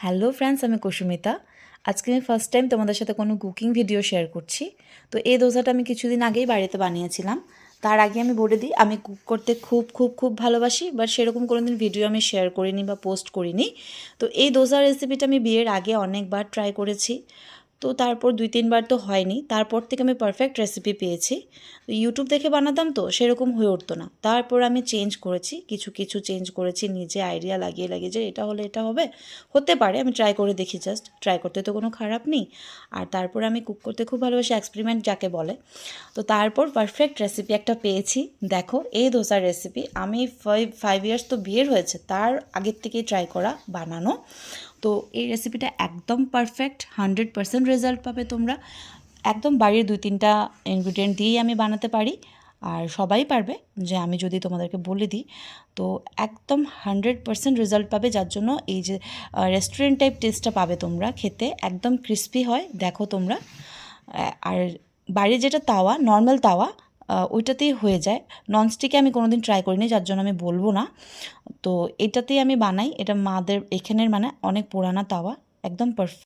Hello friends, আমি কুসুমিতা। আজকে আমি ফার্স্ট টাইম তোমাদের সাথে কোনো কুকিং ভিডিও শেয়ার করছি। তো এই দোসাটা আমি কিছুদিন আগেই বাড়িতে বানিয়েছিলাম। তার আগে আমি বলে দিই, আমি কুক করতে খুব খুব খুব ভালোবাসি, বাট সেরকম কোনো দিন ভিডিও আমি শেয়ার করিনি বা পোস্ট করিনি। তো এই দোসার রেসিপিটা আমি বিয়ের আগে অনেকবার ট্রাই করেছি। তো তারপর 2-3 বার তো হয়নি, তারপর থেকে আমি পারফেক্ট রেসিপি পেয়েছি। ইউটিউব দেখে বানাতাম তো সেরকম হয়ে উঠতো না, তারপর আমি চেঞ্জ করেছি, কিছু কিছু চেঞ্জ করেছি, নিজে আইডিয়া লাগিয়ে লাগিয়ে যে এটা হলে এটা হবে, হতে পারে, আমি ট্রাই করে দেখি, জাস্ট ট্রাই করতে তো কোনো খারাপ নেই। আর তারপর আমি কুক করতে খুব ভালোবাসি, এক্সপেরিমেন্ট যাকে বলে। তো তারপর পারফেক্ট রেসিপি একটা পেয়েছি। দেখো, এই দোসার রেসিপি আমি 5 ইয়ার্স তো বিয়ের হয়েছে, তার আগের থেকেই ট্রাই করা বানানো। তো এই রেসিপিটা একদম পারফেক্ট, 100% রেজাল্ট পাবে তোমরা। একদম বাড়ির 2-3টা ইনগ্রিডিয়েন্ট দিয়েই আমি বানাতে পারি, আর সবাই পারবে, যে আমি যদি তোমাদেরকে বলে দিই। তো একদম 100% রেজাল্ট পাবে, যার জন্য এই যে রেস্টুরেন্ট টাইপ টেস্টটা পাবে তোমরা, খেতে একদম ক্রিস্পি হয়। দেখো তোমরা, আর বাড়ির যেটা তাওয়া, নর্মাল তাওয়া, ওইটাতেই হয়ে যায়। ননস্টিকে আমি কোনোদিন ট্রাই করিনি, যার জন্য আমি বলবো না। তো এটাতেই আমি বানাই, এটা মাদের এখানের মানে অনেক পুরানা তাওয়া, একদম পারফেক্ট।